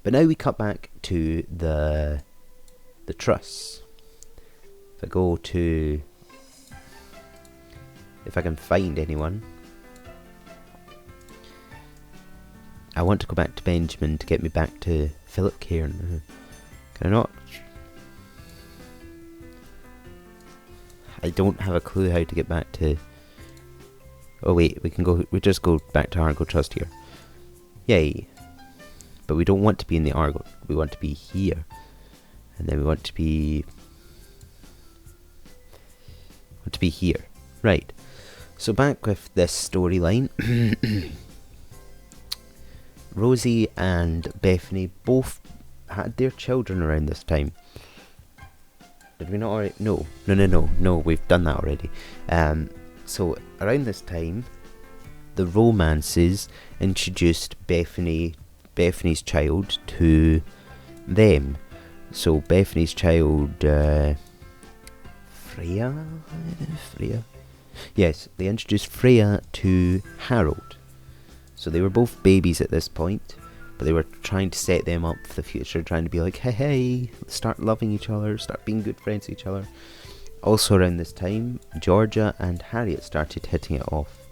But now we cut back to the truss. If I go to, if I can find anyone, I want to go back to Benjamin to get me back to Philip Cairn. Can I not? I don't have a clue how to get back to. Oh wait, we can go. We just go back to Argo Trust here. Yay! But we don't want to be in the Argo. We want to be here, and then we want to be. Want to be here, right? So back with this storyline. Rosie and Bethany both had their children around this time. Did we not already? No, we've done that already. So around this time, the romances introduced Bethany's child to them. So Bethany's child, Freya? Yes, they introduced Freya to Harold. So they were both babies at this point, but they were trying to set them up for the future, trying to be like, hey, start loving each other, start being good friends with each other. Also around this time, Georgia and Harriet started hitting it off.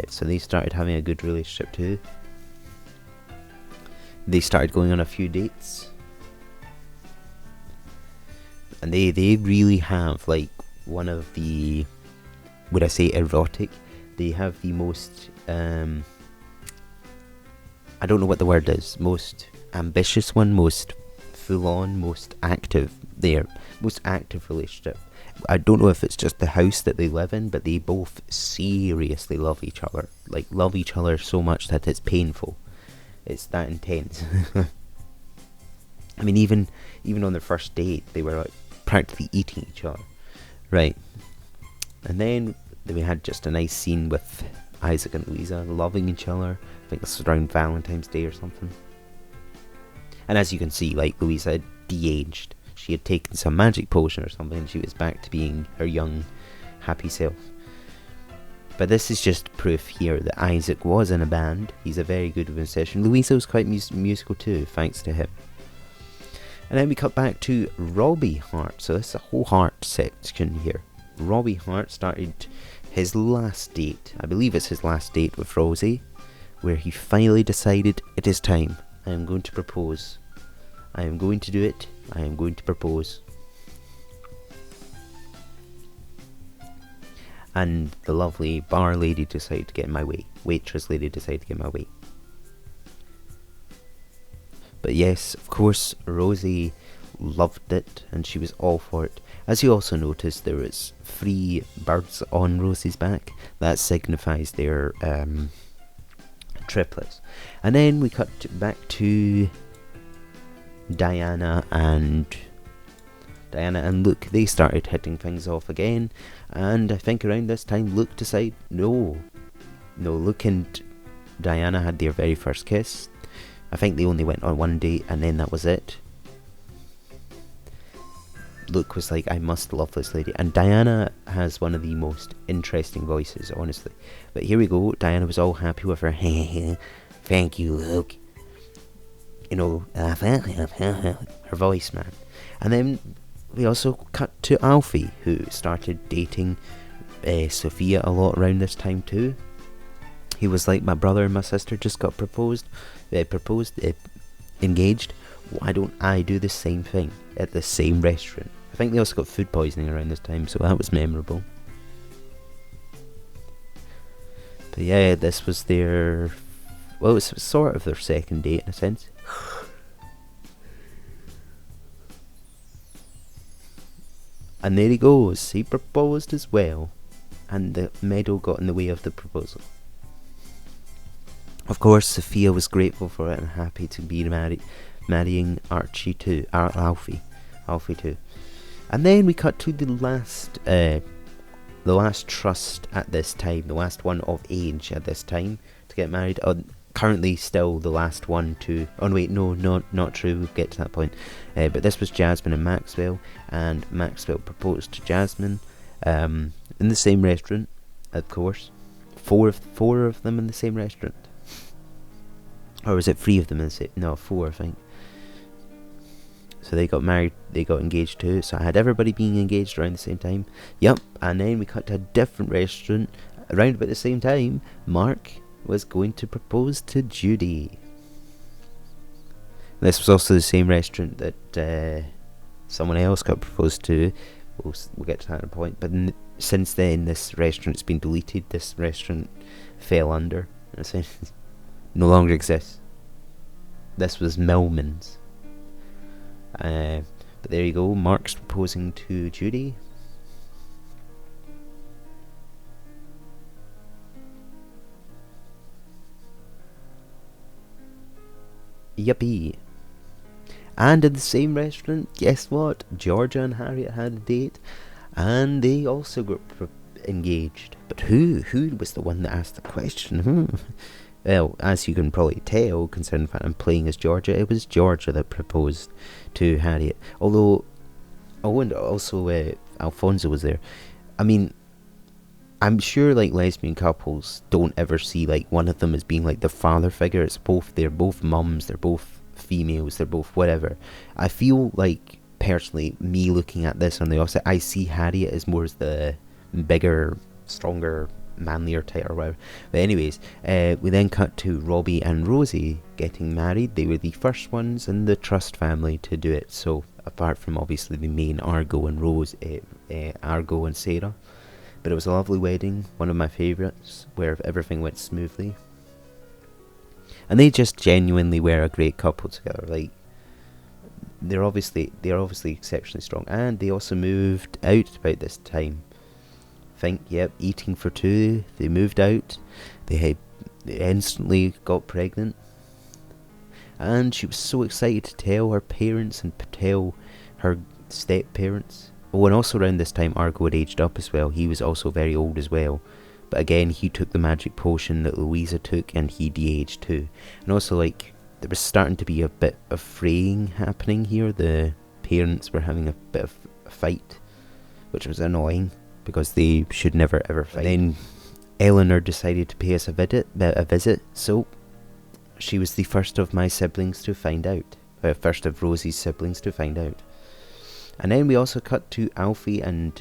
So they started having a good relationship too. They started going on a few dates. And they really have like one of the, would I say erotic? They have the most, I don't know what the word is, most ambitious one, most full on, most active relationship. I don't know if it's just the house that they live in, but they both seriously love each other. Like, love each other so much that it's painful. It's that intense. I mean, even on their first date, they were like practically eating each other. Right. And then we had just a nice scene with Isaac and Louisa loving each other. I think this was around Valentine's Day or something. And as you can see, like, Louisa had de-aged. She had taken some magic potion or something, and she was back to being her young, happy self. But this is just proof here that Isaac was in a band. He's a very good musician. Louisa was quite musical too, thanks to him. And then we cut back to Robbie Hart. So this is a whole Hart section here. Robbie Hart started his last date. I believe it's his last date with Rosie, where he finally decided, it is time. I am going to propose. I am going to do it. I am going to propose. And the lovely bar lady decided to get in my way. Waitress lady decided to get in my way. But yes, of course, Rosie loved it, and she was all for it. As you also noticed, there was 3 birds on Rosie's back. That signifies their triplets. And then we cut back to Diana and Luke. They started hitting things off again, and I think around this time Luke decided, no, Luke and Diana had their very first kiss. I think they only went on one date, and then that was it. Luke was like, I must love this lady. And Diana has one of the most interesting voices, honestly. But here we go. Diana was all happy with her. Thank you, Luke. You know, her voice, man. And then we also cut to Alfie, who started dating Sophia a lot around this time too. He was like, my brother and my sister just got engaged. Why don't I do the same thing at the same restaurant? I think they also got food poisoning around this time, so that was memorable. But yeah, this was their, well, it was sort of their second date in a sense. And there he goes, he proposed as well, and the meadow got in the way of the proposal. Of course, Sophia was grateful for it and happy to be marrying Archie too, Alfie too. And then we cut to the last trust at this time, the last one of age at this time to get married. Currently still the last one to, oh wait, no, not true, we'll get to that point. But this was Jasmine and Maxwell, and Maxwell proposed to Jasmine in the same restaurant, of course. Four of them in the same restaurant. Or was it 3 of them? No, 4, I think. So they got married, they got engaged too. So I had everybody being engaged around the same time. Yep, and then we cut to a different restaurant. Around about the same time, Mark was going to propose to Judy. This was also the same restaurant that someone else got proposed to. We'll get to that in a point. But since then, this restaurant's been deleted. This restaurant fell under. No longer exists. This was Millman's. But there you go. Mark's proposing to Judy. Yuppie. And in the same restaurant, guess what? Georgia and Harriet had a date, and they also got engaged. But who was the one that asked the question? Well, as you can probably tell, considering the fact I'm playing as Georgia, it was Georgia that proposed to Harriet. Although, and also Alfonso was there. I mean, I'm sure like lesbian couples don't ever see like one of them as being like the father figure. They're both mums, they're both females, they're both whatever. I feel like, personally, me looking at this on the opposite, I see Harriet as more as the bigger, stronger, manlier type or whatever. But anyways, we then cut to Robbie and Rosie getting married. They were the first ones in the Trust family to do it. So apart from obviously the main Argo and Sarah. But it was a lovely wedding, one of my favourites, where everything went smoothly. And they just genuinely were a great couple together. Like, they're obviously exceptionally strong. And they also moved out about this time. Eating for two. They moved out. They instantly got pregnant. And she was so excited to tell her parents and tell her step-parents. Oh, and also around this time, Argo had aged up as well. He was also very old as well. But again, he took the magic potion that Louisa took, and he de-aged too. And also, like, there was starting to be a bit of fraying happening here. The parents were having a bit of a fight, which was annoying, because they should never ever fight. And then Eleanor decided to pay us a visit, so she was the first of my siblings to find out. First of Rosie's siblings to find out. And then we also cut to Alfie and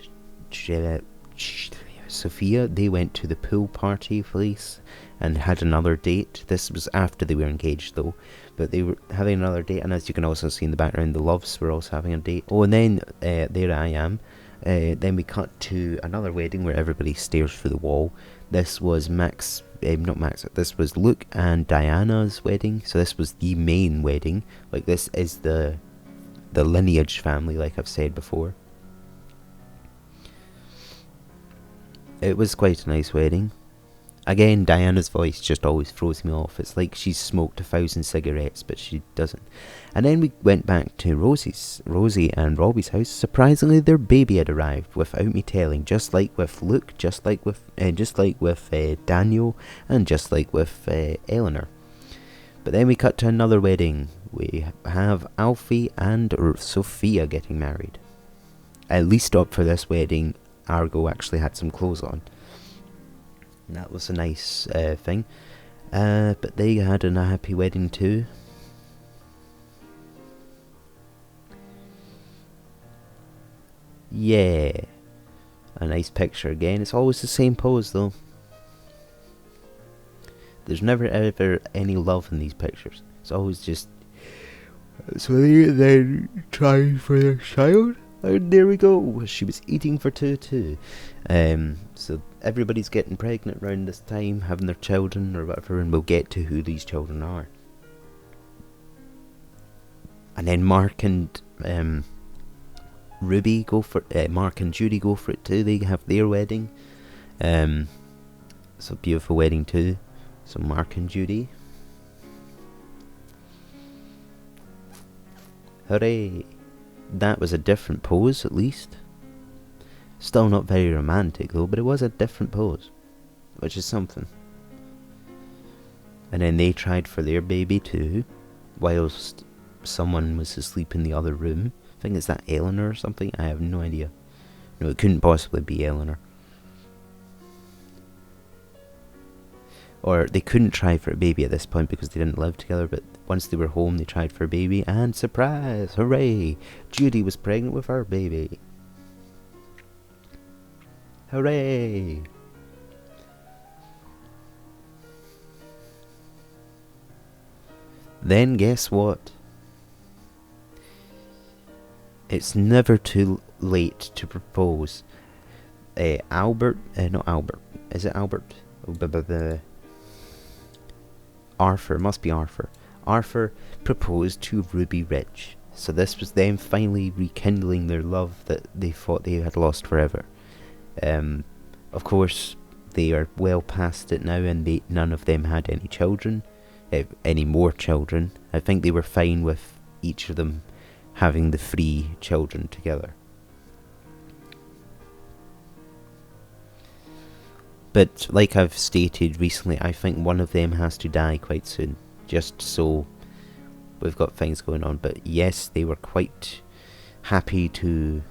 Sophia. They went to the pool party place and had another date. This was after they were engaged though, but they were having another date, and as you can also see in the background, the Loves were also having a date. Oh, and then there I am. Then we cut to another wedding where everybody stares through the wall. This was this was Luke and Diana's wedding. So this was the main wedding. Like, this is the lineage family, like I've said before. It was quite a nice wedding. Again, Diana's voice just always throws me off. It's like she's smoked 1,000 cigarettes, but she doesn't. And then we went back to Rosie and Robbie's house. Surprisingly, their baby had arrived without me telling, just like with Luke, just like with Daniel, and just like with Eleanor. But then we cut to another wedding. We have Alfie and Sophia getting married. At least up for this wedding, Argo actually had some clothes on. And that was a nice thing. But they had a happy wedding too. Yeah. A nice picture again. It's always the same pose though. There's never ever any love in these pictures. It's always just... So they then trying for their child. And there we go. She was eating for two too. So everybody's getting pregnant around this time, having their children or whatever, and we'll get to who these children are. And then Mark and Ruby go for Mark and Judy go for it too. They have their wedding. It's a beautiful wedding too. So Mark and Judy. Hooray! That was a different pose, at least. Still not very romantic though, but it was a different pose, which is something. And then they tried for their baby too, whilst someone was asleep in the other room. I think it's that Eleanor or something. I have no idea. No, it couldn't possibly be Eleanor. or they couldn't try for a baby at this point because they didn't live together, but once they were home they tried for a baby, and surprise, hooray, Judy was pregnant with her baby. Hooray! Then guess what? It's never too late to propose. Albert, not Albert. Is it Albert? Arthur, must be Arthur. Arthur proposed to Ruby Ridge. So this was them finally rekindling their love that they thought they had lost forever. Of course, they are well past it now, and none of them had any children, any more children. I think they were fine with each of them having the 3 children together. But like I've stated recently, I think one of them has to die quite soon, just so we've got things going on. But yes, they were quite happy to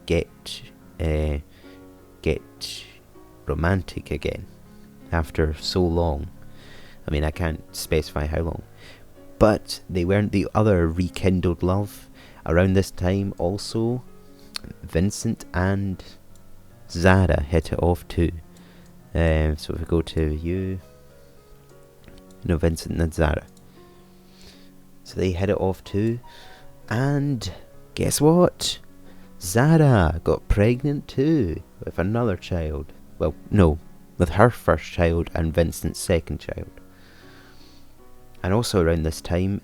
get romantic again after so long. I mean, I can't specify how long. But they weren't the other rekindled love. Around this time also, Vincent and Zara hit it off too. So if we go to you, Vincent and Zara. So they hit it off too. And guess what? Zara got pregnant too with another child. Well, no, with her first child and Vincent's second child. And also around this time,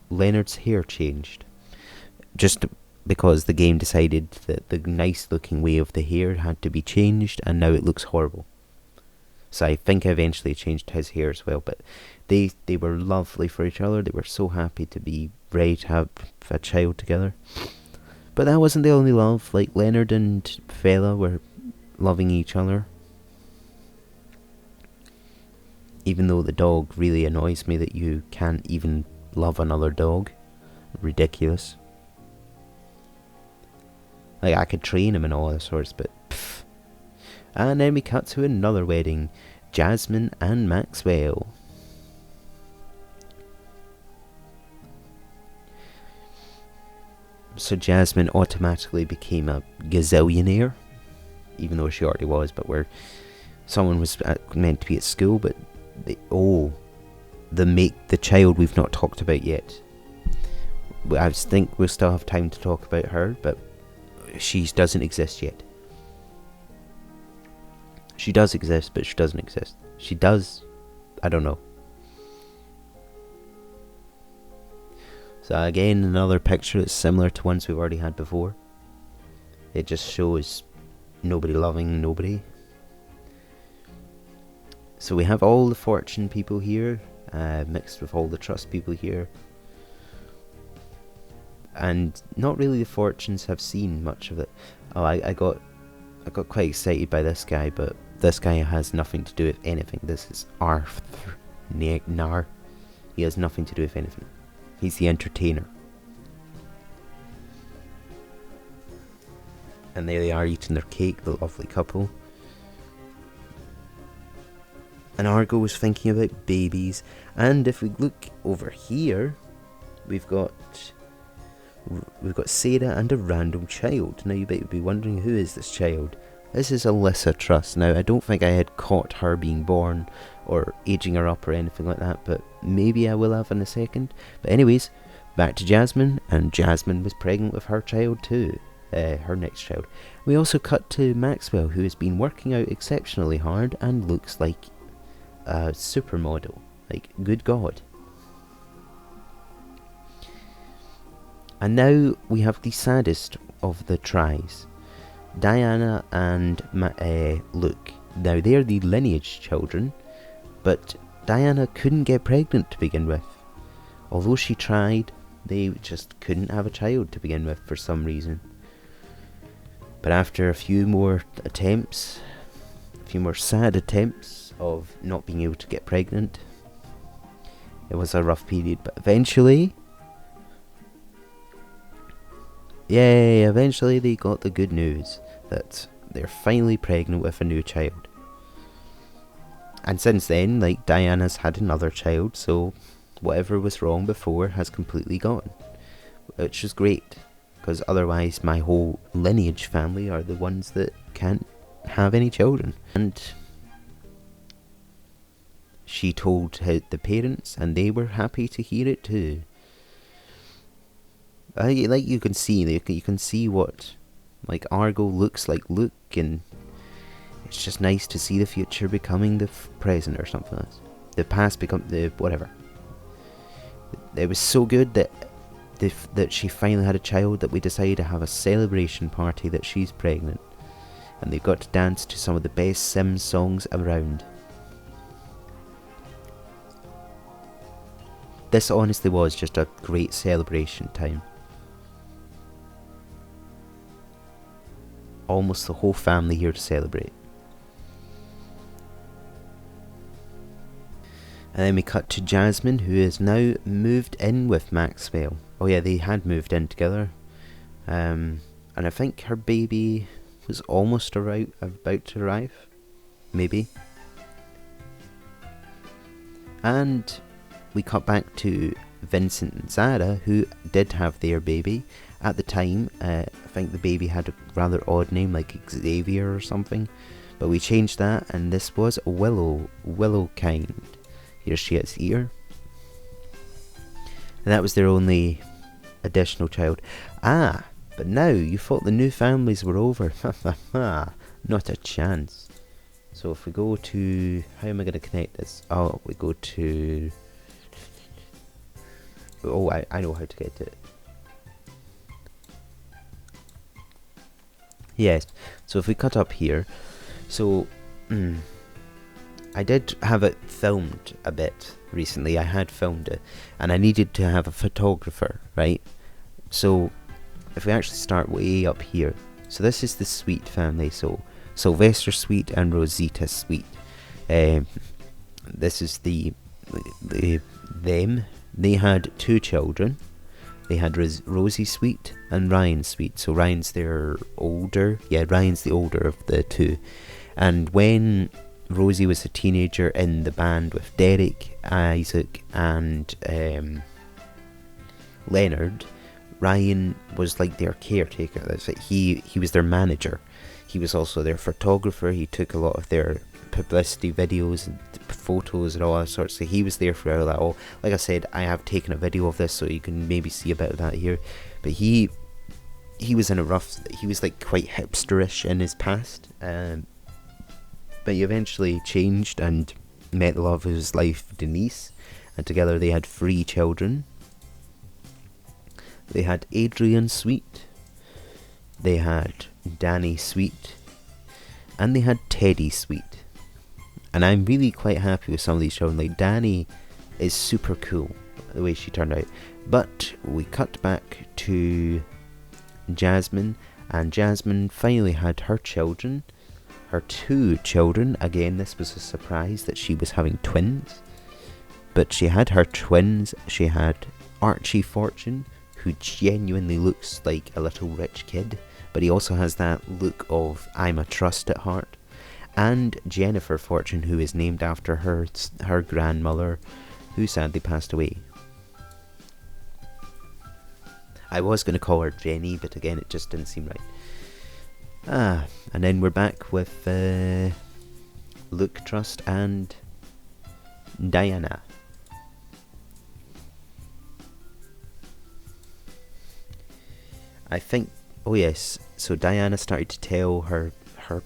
Leonard's hair changed. Just because the game decided that the nice looking way of the hair had to be changed, and now it looks horrible. So I think I eventually changed his hair as well. But they were lovely for each other. They were so happy to be ready to have a child together. But that wasn't the only love. Like, Leonard and Fela were loving each other. Even though the dog really annoys me that you can't even love another dog. Ridiculous. Like, I could train him and all that sorts, but pff. And then we cut to another wedding. Jasmine and Maxwell. So Jasmine automatically became a gazillionaire, even though she already was, but where someone was meant to be at school, but the child we've not talked about yet. I think we'll still have time to talk about her, but she doesn't exist yet. She does exist, but she doesn't exist. She does, I don't know. So again, another picture that's similar to ones we've already had before. It just shows nobody loving nobody. So we have all the fortune people here, mixed with all the trust people here. And not really the fortunes have seen much of it. Oh, I got quite excited by this guy, but this guy has nothing to do with anything. This is Arthur Nar. He has nothing to do with anything. He's the entertainer. And there they are eating their cake, the lovely couple. And Argo was thinking about babies. And if we look over here, we've got Sarah and a random child. Now you might be wondering, who is this child? This is Alyssa Truss. Now I don't think I had caught her being born or aging her up or anything like that, but maybe I will have in a second. But anyways, back to Jasmine, and Jasmine was pregnant with her child too, her next child. We also cut to Maxwell, who has been working out exceptionally hard and looks like a supermodel. Like, good God. And now we have the saddest of the tries. Diana and Luke. Now they're the lineage children, but Diana couldn't get pregnant to begin with. Although she tried, they just couldn't have a child to begin with for some reason. But after a few more attempts, a few more sad attempts of not being able to get pregnant, it was a rough period, but eventually they got the good news that they're finally pregnant with a new child. And since then, like, Diana's had another child, so whatever was wrong before has completely gone, which is great, because otherwise my whole lineage family are the ones that can't have any children. And she told the parents, and they were happy to hear it too. Like, you can see what, like, Argo looks like Luke, and it's just nice to see the future becoming the present or something like that. The past become the whatever. It was so good that that she finally had a child that we decided to have a celebration party that she's pregnant, and they've got to dance to some of the best Sims songs around. This honestly was just a great celebration time. Almost the whole family here to celebrate. And then we cut to Jasmine, who is now moved in with Maxwell. Oh yeah, they had moved in together. And I think her baby was almost about to arrive. Maybe. And we cut back to Vincent and Zara, who did have their baby. At the time, I think the baby had a rather odd name, like Xavier or something. But we changed that, and this was Willowkind. Here she is here. And that was their only additional child. Ah, but now you thought the new families were over. Not a chance. So if we go to... How am I going to connect this? Oh, we go to... Oh, I know how to get to it. Yes, so if we cut up here. So... I did have it filmed a bit recently. I had filmed it, and I needed to have a photographer, right? So if we actually start way up here, so this is the Sweet family. So Sylvester Sweet and Rosita Sweet. This is them. They had two children. They had Rosie Sweet and Ryan Sweet. So Ryan's their older. Yeah, Ryan's the older of the two. And when Rosie was a teenager in the band with Derek, Isaac, and Leonard, Ryan was like their caretaker. That's like he was their manager. He was also their photographer. He took a lot of their publicity videos and photos and all that sorts. So he was there for all that. All, like I said, I have taken a video of this, so you can maybe see a bit of that here. But he was in a rough. He was like quite hipsterish in his past. But he eventually changed and met the love of his life, Denise, and together they had 3 children. They had Adrian Sweet, they had Danny Sweet, and they had Teddy Sweet. And I'm really quite happy with some of these children. Like, Danny is super cool, the way she turned out. But we cut back to Jasmine, and Jasmine finally had her children. Her 2 children. Again, this was a surprise that she was having twins. But she had her twins. She had Archie Fortune, who genuinely looks like a little rich kid, but he also has that look of I'm a trust at heart. And Jennifer Fortune, who is named after her grandmother, who sadly passed away. I was going to call her Jenny, but again, it just didn't seem right. And then we're back with Luke Trust and Diana. I think, oh yes, so Diana started to tell her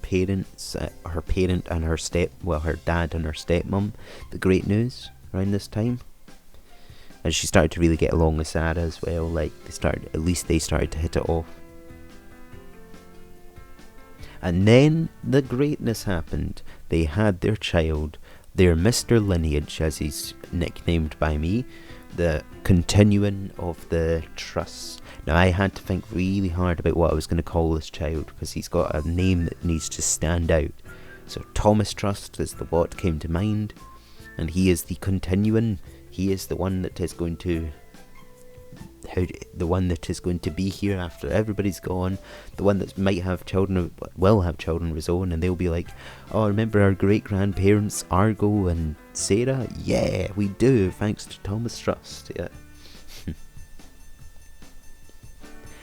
parents, her parent and her dad and her stepmom, the great news around this time. And she started to really get along with Sarah as well. Like, they started to hit it off. And then the greatness happened. They had their child, their Mr. Lineage, as he's nicknamed by me, the continuing of the Trusts. Now, I had to think really hard about what I was going to call this child, because he's got a name that needs to stand out. So Thomas Trust is what came to mind, and he is the continuing. He is the one that is going to the one that is going to be here after everybody's gone, the one that might have children, will have children of his own, and they'll be like, oh, remember our great grandparents Argo and Sarah? Yeah, we do, thanks to Thomas Trust. Yeah.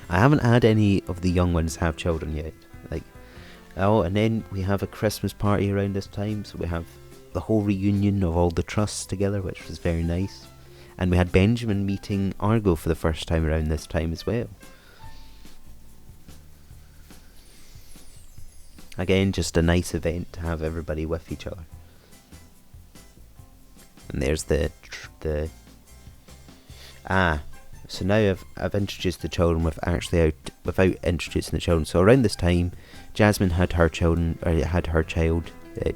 I haven't had any of the young ones have children yet. Like, oh, and then we have a Christmas party around this time, so we have the whole reunion of all the trusts together, which was very nice. And we had Benjamin meeting Argo for the first time around this time as well. Again, just a nice event to have everybody with each other. And there's so now I've introduced the without introducing the children. So around this time, Jasmine had her child.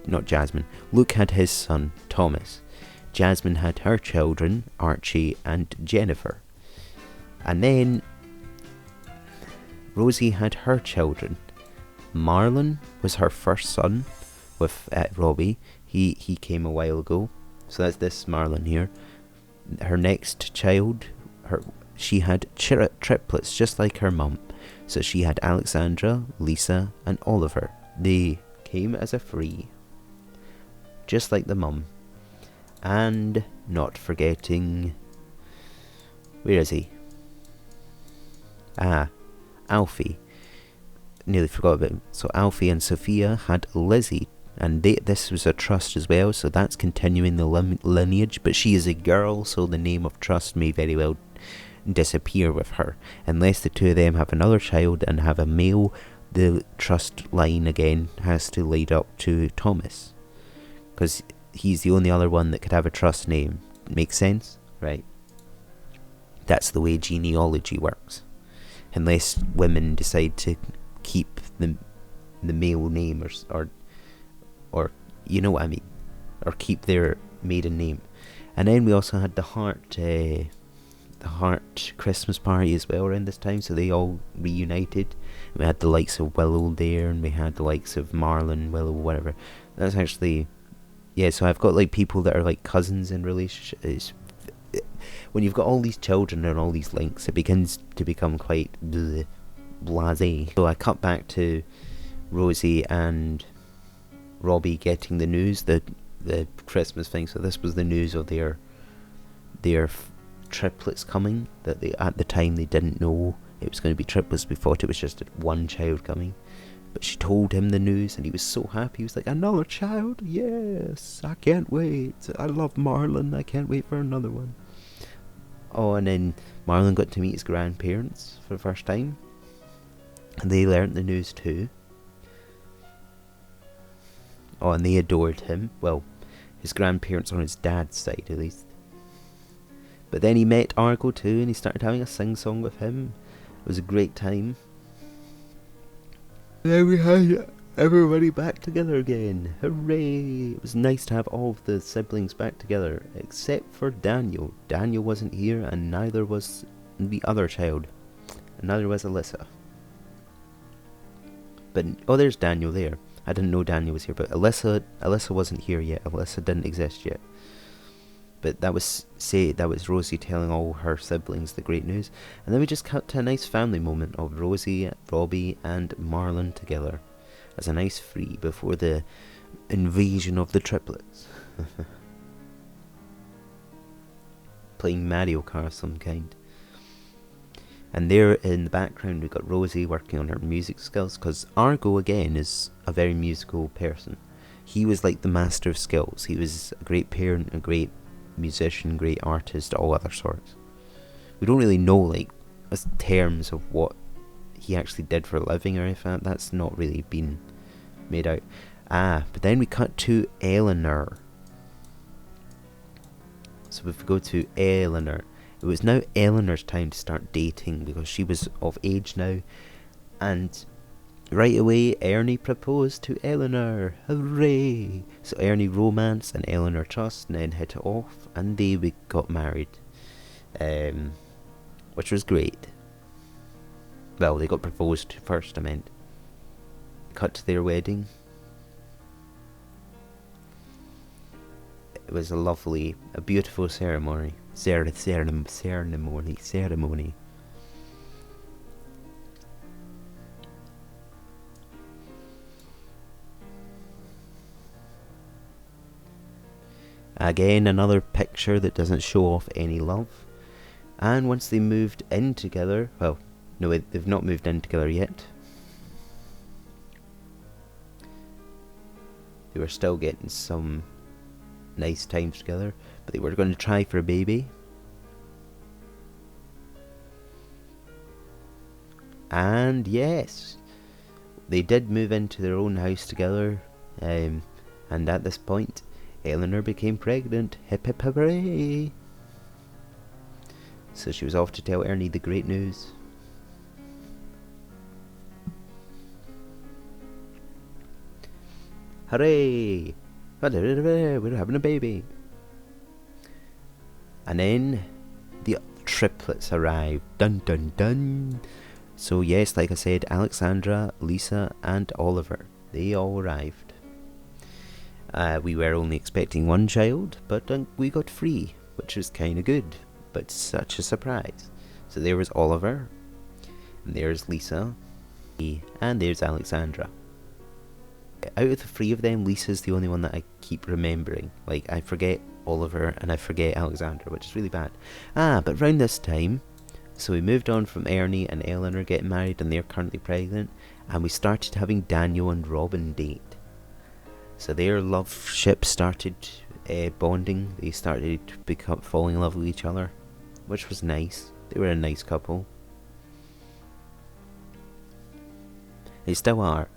Not Jasmine. Luke had his son Thomas. Jasmine had her children Archie and Jennifer. And then Rosie had her children. Marlon was her first son with Robbie. He came a while ago. So that's this Marlon here. Her next child, she had triplets just like her mum. So she had Alexandra, Lisa and Oliver. They came as a free, just like the mum. And not forgetting, where is he? Alfie. Nearly forgot about him. So Alfie and Sophia had Lizzie, and this was a trust as well, so that's continuing the lineage, but she is a girl, so the name of trust may very well disappear with her. Unless the two of them have another child and have a male, the trust line again has to lead up to Thomas, because he's the only other one that could have a trust name. Makes sense? Right. That's the way genealogy works. Unless women decide to keep the male name or you know what I mean, or keep their maiden name. And then we also had the Heart Christmas party as well around this time, so they all reunited. We had the likes of Willow there, and we had the likes of Marlon, Willow, whatever. That's actually, yeah, so I've got like people that are like cousins in relationships. When you've got all these children and all these links, it begins to become quite blasé. So I cut back to Rosie and Robbie getting the news, the Christmas thing. So this was the news of their triplets coming, that they at the time they didn't know it was going to be triplets. We thought it was just one child coming, but she told him the news and he was so happy. He was like, another child? Yes, I can't wait. I love Marlon, I can't wait for another one. Oh, and then Marlon got to meet his grandparents for the first time, and they learnt the news too. Oh, and they adored him. Well, his grandparents on his dad's side at least. But then he met Argo too, and he started having a sing-song with him. It was a great time. Then we had everybody back together again. Hooray! It was nice to have all of the siblings back together, except for Daniel. Daniel wasn't here, and neither was the other child. And neither was Alyssa. But, oh, there's Daniel there. I didn't know Daniel was here, but Alyssa wasn't here yet. Alyssa didn't exist yet. But that was Rosie telling all her siblings the great news. And then we just cut to a nice family moment of Rosie, Robbie and Marlon together as a nice free before the invasion of the triplets. Playing Mario Kart of some kind. And there in the background we've got Rosie working on her music skills, because Argo again is a very musical person. He was like the master of skills. He was a great parent, a great musician, great artist, all other sorts. We don't really know like as terms of what he actually did for a living or anything. That's not really been made out. But then we cut to Eleanor. So if we go to Eleanor, it was now Eleanor's time to start dating because she was of age now, and right away Ernie proposed to Eleanor. Hooray! So Ernie romanced and Eleanor trust, and then hit it off, and they got married, which was great. Well, they got proposed to first, I meant. Cut to their wedding. It was a beautiful ceremony. Ceremony. Again, another picture that doesn't show off any love. And once they moved in together, well, no, they've not moved in together yet. They were still getting some nice times together, but they were going to try for a baby. And yes, they did move into their own house together, and at this point, Eleanor became pregnant. Hip hip hooray! So she was off to tell Ernie the great news. Hooray! We're having a baby. And then the triplets arrived. Dun dun dun. So yes, like I said, Alexandra, Lisa and Oliver, they all arrived. We were only expecting one child, but we got 3, which was kind of good, but such a surprise. So there was Oliver, and there's Lisa, and there's Alexandra. Out of the 3 of them, Lisa's the only one that I keep remembering. Like, I forget Oliver and I forget Alexandra, which is really bad. But around this time, so we moved on from Ernie and Eleanor getting married, and they're currently pregnant, and we started having Daniel and Robin date. So their love ship started bonding. They started falling in love with each other, which was nice. They were a nice couple. They still are,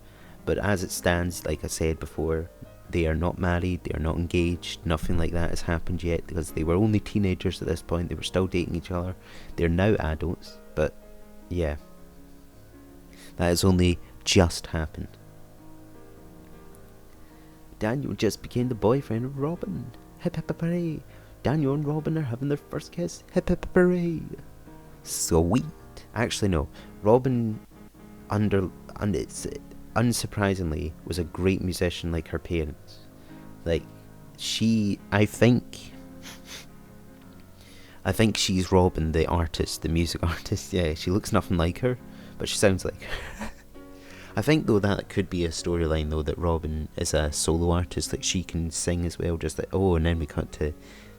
but as it stands, like I said before, they are not married, they are not engaged, nothing like that has happened yet, because they were only teenagers at this point. They were still dating each other. They're now adults, but yeah, that has only just happened. Daniel just became the boyfriend of Robin. Hip hip hooray! Daniel and Robin are having their first kiss. Hip hip hooray! Sweet. Actually, no. Robin, unsurprisingly, was a great musician like her parents. Like, I think she's Robin, the artist, the music artist. Yeah, she looks nothing like her, but she sounds like her. I think, though, that could be a storyline, though, that Robin is a solo artist, like she can sing as well, just like, and then we cut to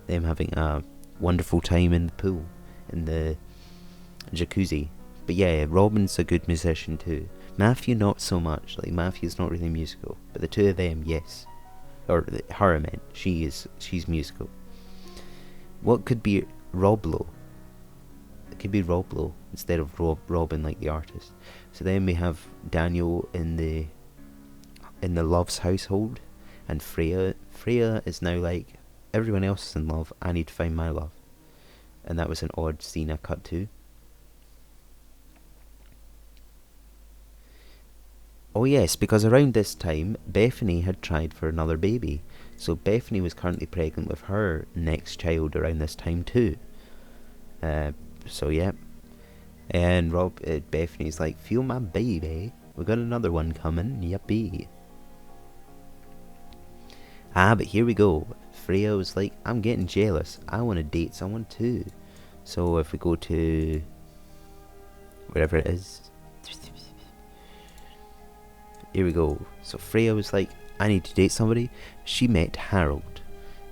them having a wonderful time in the pool, in the jacuzzi. But yeah, Robin's a good musician too. Matthew, not so much. Like, Matthew's not really musical, but the two of them, yes. Or her, I meant. She's musical. What could be Roblo? It could be Roblo instead of Robin, like the artist. So then we have Daniel in the Love's household, and Freya. Freya is now like, everyone else is in love, I need to find my love. And that was an odd scene I cut to. Oh yes, because around this time, Bethany had tried for another baby. So Bethany was currently pregnant with her next child around this time too. So yeah. And Bethany's like, feel my baby. We got another one coming, yippee. But here we go. Freya was like, I'm getting jealous. I want to date someone too. So if we go to wherever it is. Here we go. So Freya was like, I need to date somebody. She met Harold.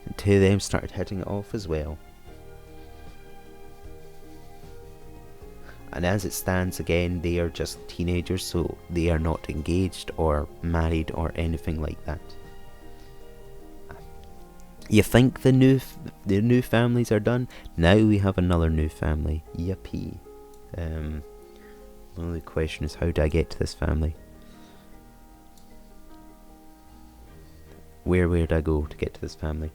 And two of them started hitting it off as well. And as it stands, again, they are just teenagers, so they are not engaged or married or anything like that. You think the new families are done? Now we have another new family. Yippee. The only question is, how do I get to this family? Where do I go to get to this family?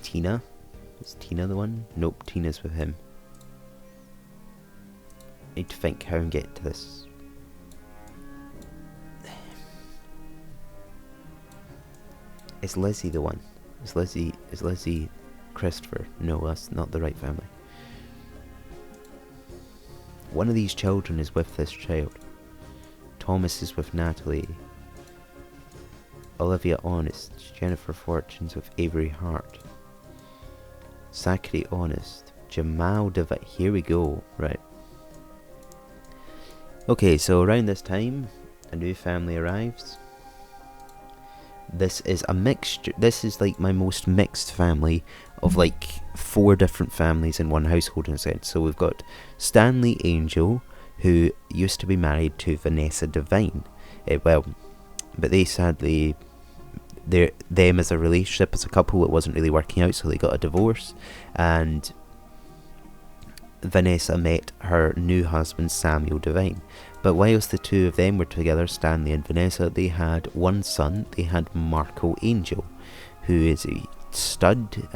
Tina? Is Tina the one? Nope, Tina's with him. I need to think how and get to this. Is Lizzie the one? Is Lizzie Christopher? No, that's not the right family. One of these children is with this child. Thomas is with Natalie. Olivia Honest. Jennifer Fortune's with Avery Hart. Zachary Honest. Jamal Devitt. Here we go. Right. Okay, so around this time, a new family arrives. This is a mixture. This is like my most mixed family of like 4 different families in one household in a sense. So we've got Stanley Angel, who used to be married to Vanessa Devine. Well, but they sadly, them as a relationship, as a couple, it wasn't really working out, so they got a divorce. And Vanessa met her new husband, Samuel Devine. But whilst the two of them were together, Stanley and Vanessa, they had one son. They had Marco Angel, who is a stud,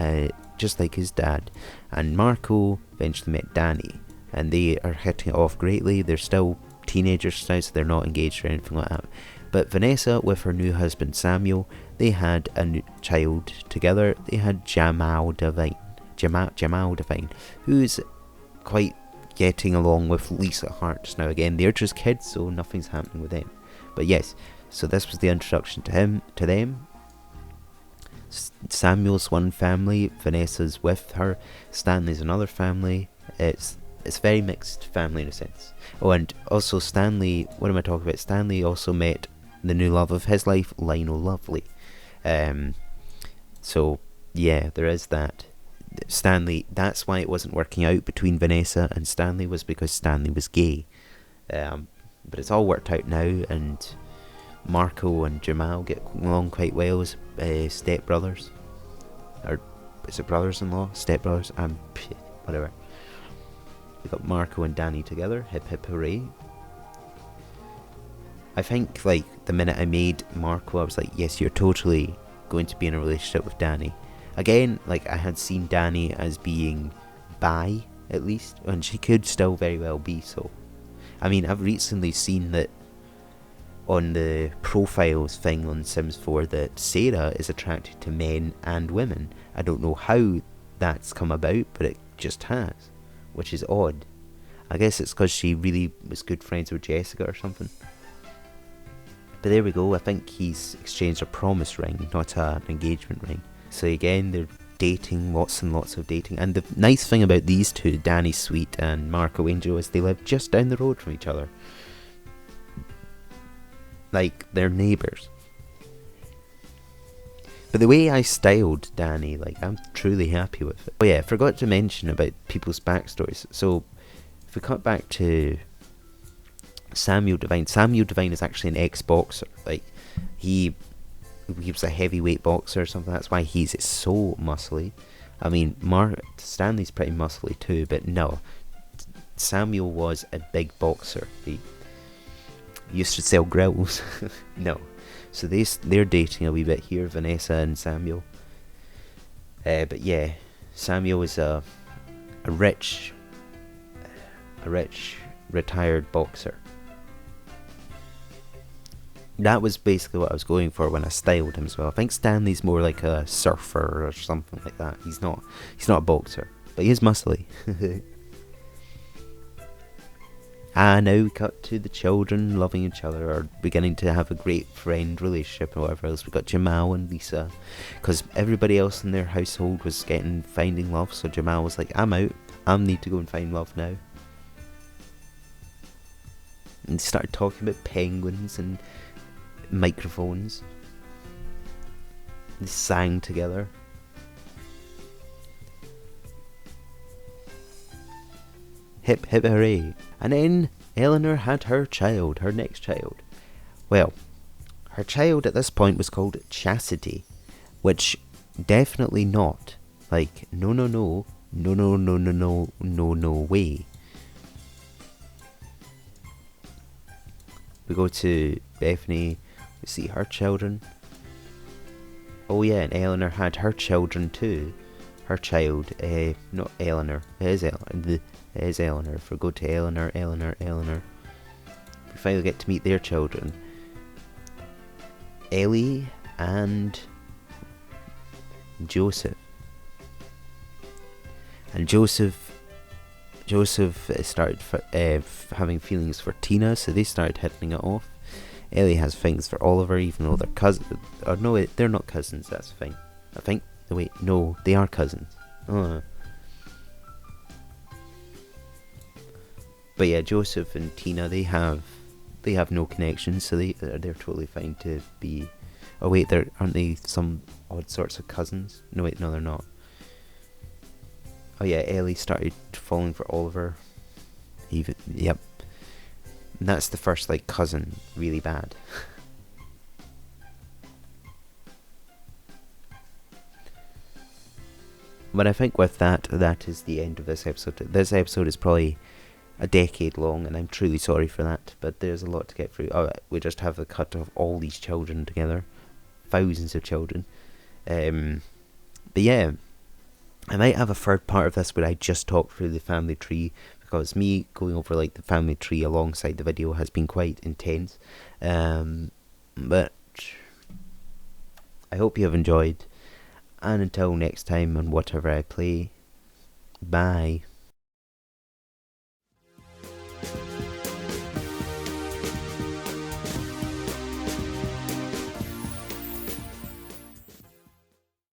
just like his dad. And Marco eventually met Danny, and they are hitting it off greatly. They're still teenagers now, so they're not engaged or anything like that. But Vanessa, with her new husband Samuel, they had a new child together. They had Jamal Devine, who's quite getting along with Lisa Hart just now. Again, they're just kids, so nothing's happening with them. But yes, so this was the introduction to them. Samuel's one family, Vanessa's with her, Stanley's another family. It's very mixed family in a sense. Oh, and also Stanley, what am I talking about? Stanley also met the new love of his life, Lionel Lovely. So yeah, there is that. Stanley, that's why it wasn't working out between Vanessa and Stanley, was because Stanley was gay. But it's all worked out now, and Marco and Jamal get along quite well as stepbrothers. Or is it brothers-in-law? Stepbrothers? Whatever. We got Marco and Danny together. Hip hip hooray. I think, like, the minute I made Marco, I was like, yes, you're totally going to be in a relationship with Danny. Again, like, I had seen Danny as being bi, at least, and she could still very well be so. I mean, I've recently seen that on the profiles thing on Sims 4 that Sarah is attracted to men and women. I don't know how that's come about, but it just has, which is odd. I guess it's because she really was good friends with Jessica or something. But there we go, I think he's exchanged a promise ring, not an engagement ring. So again, they're dating, lots and lots of dating. And the nice thing about these two, Danny Sweet and Marco Angel, is they live just down the road from each other. Like, they're neighbours. But the way I styled Danny, like, I'm truly happy with it. Oh yeah, I forgot to mention about people's backstories. So, if we cut back to Samuel Devine is actually an ex-boxer. Like, he was a heavyweight boxer or something. That's why he's so muscly. I mean, Stanley's pretty muscly too, but no, Samuel was a big boxer. He used to sell grills. No, so they're dating a wee bit here, Vanessa and Samuel. But yeah, Samuel is a rich retired boxer. That was basically what I was going for when I styled him as well. I think Stanley's more like a surfer or something like that. He's not a boxer, but he is muscly. And now we cut to the children loving each other, or beginning to have a great friend relationship and whatever else. We got Jamal and Lisa, because everybody else in their household was finding love, so Jamal was like, I'm out, I need to go and find love now. And started talking about penguins and microphones. They sang together. Hip hip hooray. And then Eleanor had her next child. Well, her child at this point was called Chastity, which definitely not. Like, no way. We go to Bethany. We see her children. Oh yeah, and Eleanor had her children too. Her child, not Eleanor. It is Eleanor. If we go to Eleanor. We finally get to meet their children. Ellie and Joseph. And Joseph started having feelings for Tina, so they started hitting it off. Ellie has things for Oliver, even though they're cousins. Or no, they're not cousins, that's fine. I think, wait, no, they are cousins. But yeah, Joseph and Tina, they have no connection, so they're totally fine to be. Oh wait, aren't they some odd sorts of cousins? No wait, no they're not. Oh yeah, Ellie started falling for Oliver. Even yep, and that's the first like cousin really bad. But I think with that is the end of this episode. This episode is probably a decade long, and I'm truly sorry for that. But there's a lot to get through. Oh, we just have the cut of all these children together, thousands of children. But yeah, I might have a third part of this where I just talk through the family tree, because me going over like the family tree alongside the video has been quite intense. But I hope you have enjoyed, and until next time on whatever I play, bye.